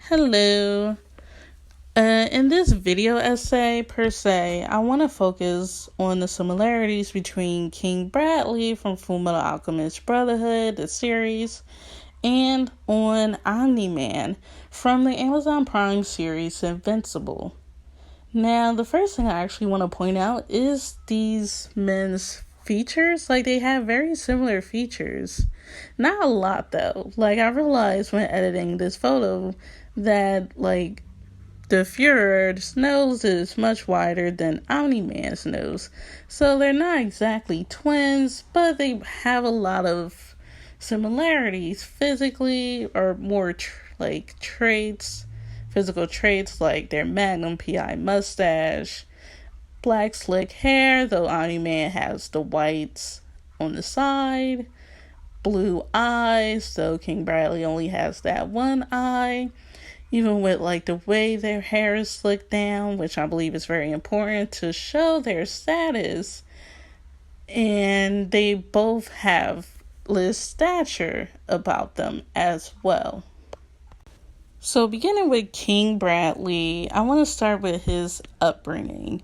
Hello. In this video essay, per se, I want to focus on the similarities between King Bradley from Fullmetal Alchemist Brotherhood, the series, and on Omni-Man from the Amazon Prime series Invincible. Now, the first thing I actually want to point out is these men's features. They have very similar features. Not a lot, though. I realized when editing this photo that, the Fuhrer's nose is much wider than Omni-Man's nose. So they're not exactly twins, but they have a lot of similarities physically, or more traits, physical traits, like their Magnum PI mustache, black slick hair, though Omni-Man has the whites on the side, blue eyes, though King Bradley only has that one eye. Even with the way their hair is slicked down, which I believe is very important to show their status. And they both have Liz stature about them as well. So beginning with King Bradley, I want to start with his upbringing.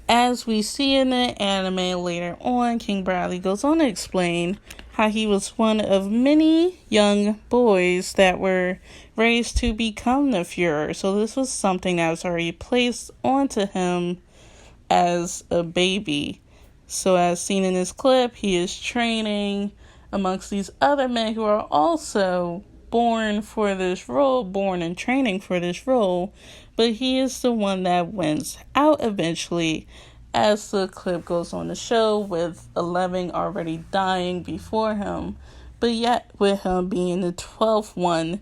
As we see in the anime later on, King Bradley goes on to explain how he was one of many young boys that were raised to become the Fuhrer. So this was something that was already placed onto him as a baby. So as seen in this clip, he is training amongst these other men who are also born and training for this role, but he is the one that wins out eventually, as the clip goes on to show, with 11 already dying before him, but yet with him being the 12th one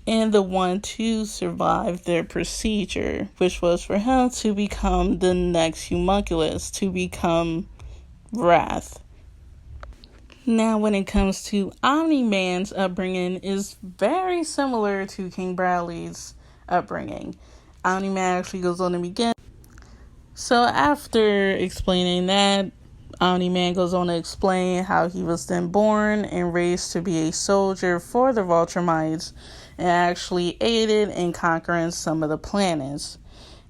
and the one to survive their procedure, which was for him to become the next homunculus, to become Wrath. Now, when it comes to Omni-Man's upbringing, is very similar to King Bradley's upbringing. Omni-Man actually goes on to begin. So after explaining that, Omni-Man goes on to explain how he was then born and raised to be a soldier for the Viltrumites and actually aided in conquering some of the planets.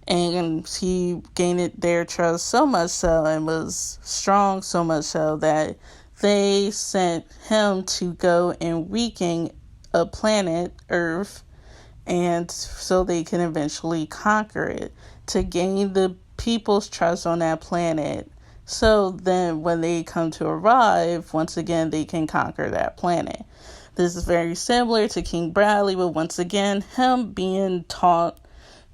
And he gained their trust so much so and was strong so much so that they sent him to go and weaken a planet, Earth, and so they can eventually conquer it to gain the people's trust on that planet. So then when they come to arrive, once again, they can conquer that planet. This is very similar to King Bradley, but once again, him being taught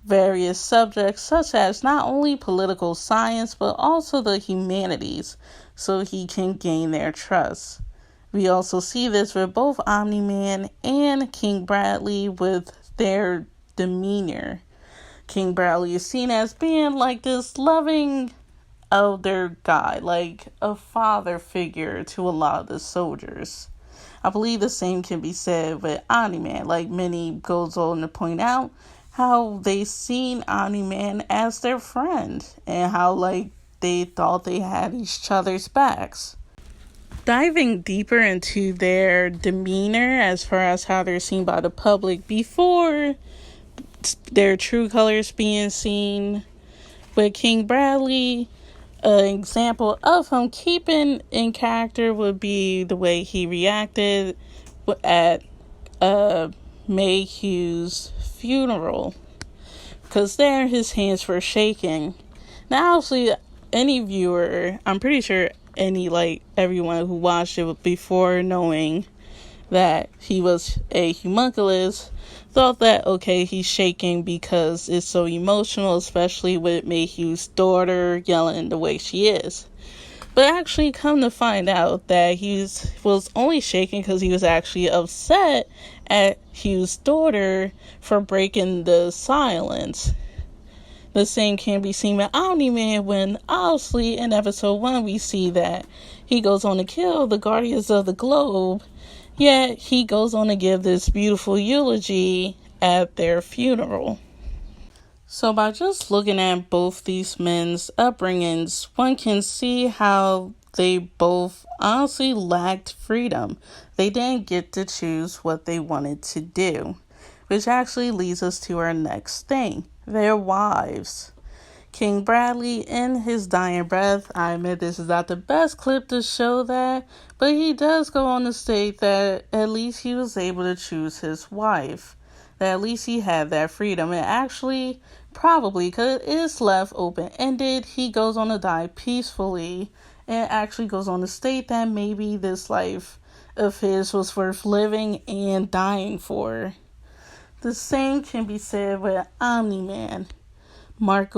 various subjects such as not only political science, but also the humanities, so he can gain their trust. We also see this with both Omni-Man and King Bradley with their demeanor. King Bradley is seen as being this loving elder guy, a father figure to a lot of the soldiers. I believe the same can be said with Omni-Man. Many goes on to point out how they seen Omni-Man as their friend and how they thought they had each other's backs. Diving deeper into their demeanor as far as how they're seen by the public before their true colors being seen, with King Bradley, an example of him keeping in character would be the way he reacted at Mayhew's funeral, because there his hands were shaking. Now obviously any viewer, I'm pretty sure everyone who watched it before knowing that he was a homunculus thought that, okay, he's shaking because it's so emotional, especially with Mayhew's daughter yelling the way she is. But actually come to find out that he was only shaking because he was actually upset at Hugh's daughter for breaking the silence. The same can be seen with Omni-Man when, obviously, in episode 1, we see that he goes on to kill the Guardians of the Globe, yet he goes on to give this beautiful eulogy at their funeral. So by just looking at both these men's upbringings, one can see how they both honestly lacked freedom. They didn't get to choose what they wanted to do. which actually leads us to our next thing, their wives. King Bradley, in his dying breath, I admit this is not the best clip to show that, but he does go on to state that at least he was able to choose his wife, that at least he had that freedom, and actually, probably, because it is left open-ended, he goes on to die peacefully, and actually goes on to state that maybe this life of his was worth living and dying for. The same can be said with Omni-Man. Mark,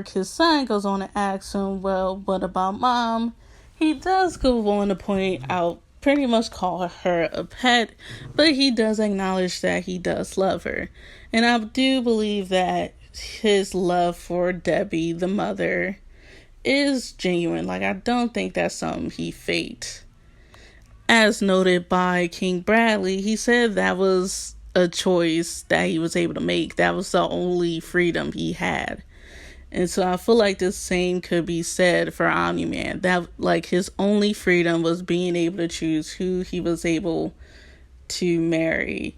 his son, goes on to ask him, well, what about Mom? He does go on to point out, pretty much call her a pet, but he does acknowledge that he does love her. And I do believe that his love for Debbie, the mother, is genuine. Like, I don't think that's something he faked. As noted by King Bradley, he said that was a choice that he was able to make. That was the only freedom he had. And so I feel like the same could be said for Omni-Man. That, like, his only freedom was being able to choose who he was able to marry.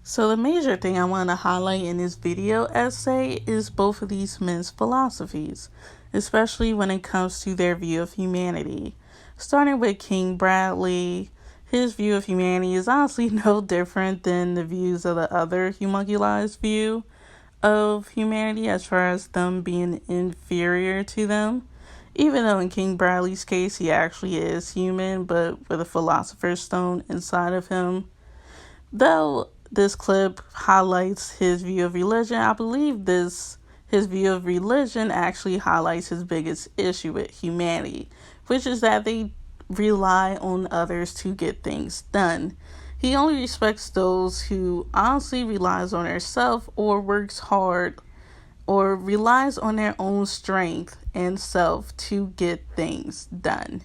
So the major thing I want to highlight in this video essay is both of these men's philosophies, especially when it comes to their view of humanity. Starting with King Bradley, his view of humanity is honestly no different than the views of the other homunculized view of humanity, as far as them being inferior to them. Even though in King Bradley's case, he actually is human, but with a philosopher's stone inside of him. Though this clip highlights his view of religion, I believe his view of religion actually highlights his biggest issue with humanity, which is that they rely on others to get things done. He only respects those who honestly relies on themselves or works hard or relies on their own strength and self to get things done.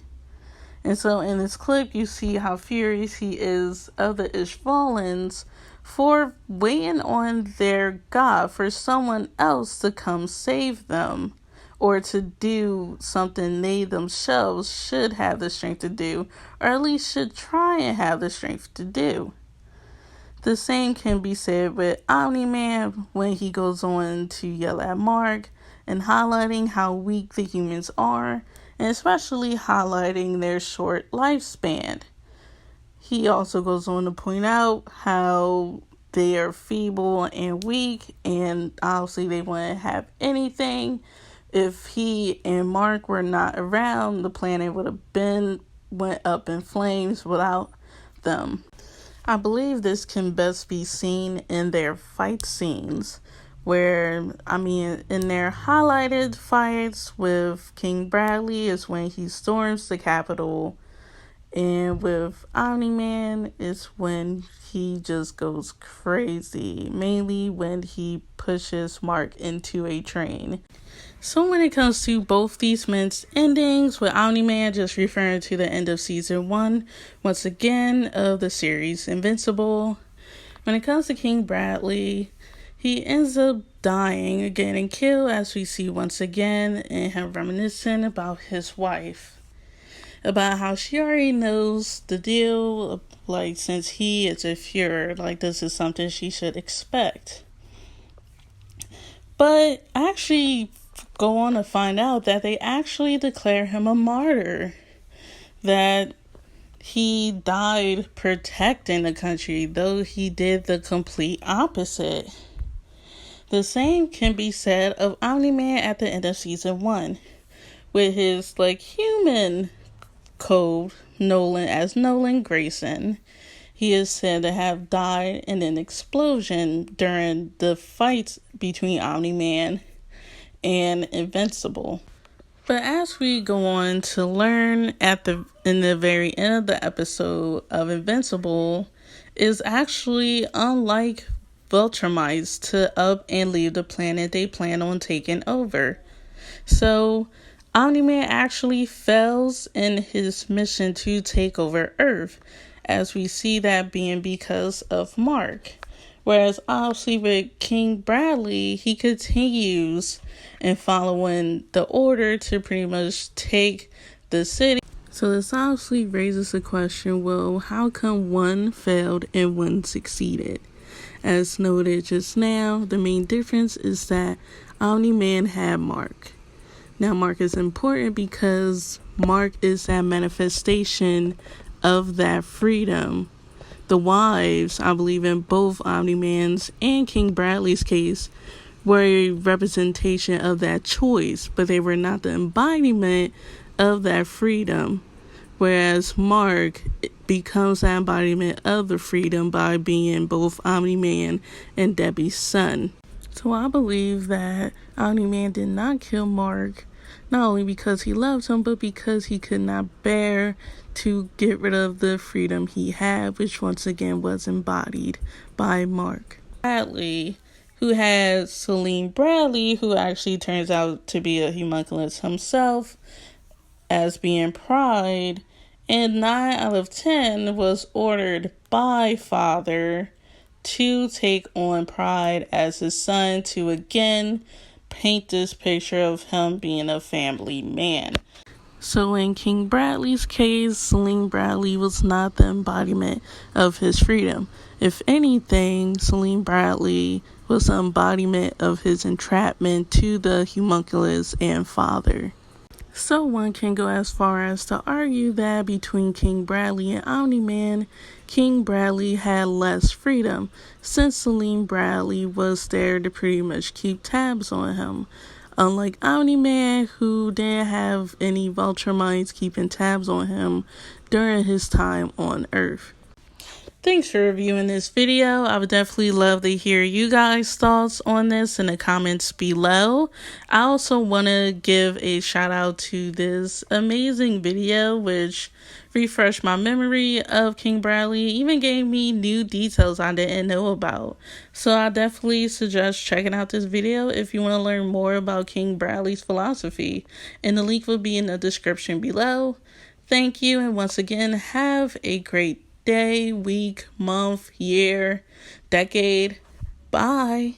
And so in this clip, you see how furious he is of the Ishvalans for waiting on their God, for someone else to come save them, or to do something they themselves should have the strength to do, or at least should try and have the strength to do. The same can be said with Omni-Man when he goes on to yell at Mark and highlighting how weak the humans are, and especially highlighting their short lifespan. He also goes on to point out how they are feeble and weak, and obviously they wouldn't have anything. If he and Mark were not around, the planet would have went up in flames without them. I believe this can best be seen in their fight scenes, where, in their highlighted fights with King Bradley is when he storms the Capitol, and with Omni-Man is when he just goes crazy, mainly when he pushes Mark into a train. So when it comes to both these men's endings, with Omni-Man just referring to the end of season 1, once again, of the series Invincible. When it comes to King Bradley, he ends up dying, getting killed, as we see once again, and him reminiscing about his wife. About how she already knows the deal, like, since he is a Fuhrer, like, this is something she should expect. But actually go on to find out that they actually declare him a martyr. That he died protecting the country, though he did the complete opposite. The same can be said of Omni-Man at the end of season 1, with his, human code, Nolan Grayson. He is said to have died in an explosion during the fights between Omni-Man and Invincible. But as we go on to learn in the very end of the episode of Invincible, is actually unlike Viltrumites to up and leave the planet they plan on taking over. So Omni-Man actually fails in his mission to take over Earth, as we see that being because of Mark. Whereas obviously with King Bradley, he continues in following the order to pretty much take the city. So this obviously raises the question, well, how come one failed and one succeeded? As noted just now, the main difference is that Omni-Man had Mark. Now, Mark is important because Mark is that manifestation of that freedom. The wives, I believe in both Omni-Man's and King Bradley's case, were a representation of that choice, but they were not the embodiment of that freedom. Whereas Mark becomes the embodiment of the freedom by being both Omni-Man and Debbie's son. So I believe that Omni-Man did not kill Mark, not only because he loved him, but because he could not bear to get rid of the freedom he had, which once again was embodied by Mark. Bradley, who had Celine Bradley, who actually turns out to be a homunculus himself, as being Pride, and 9 out of 10 was ordered by Father to take on Pride as his son to again paint this picture of him being a family man. So in King Bradley's case, Celine Bradley was not the embodiment of his freedom. If anything, Celine Bradley was the embodiment of his entrapment to the homunculus and Father. So one can go as far as to argue that between King Bradley and Omni-Man, King Bradley had less freedom, since Celine Bradley was there to pretty much keep tabs on him. Unlike Omni-Man, who didn't have any vulture minds keeping tabs on him during his time on Earth. Thanks for reviewing this video. I would definitely love to hear you guys' thoughts on this in the comments below. I also want to give a shout out to this amazing video, which refreshed my memory of King Bradley, even gave me new details I didn't know about. So I definitely suggest checking out this video if you want to learn more about King Bradley's philosophy. And the link will be in the description below. Thank you, and once again, have a great day, week, month, year, decade. Bye.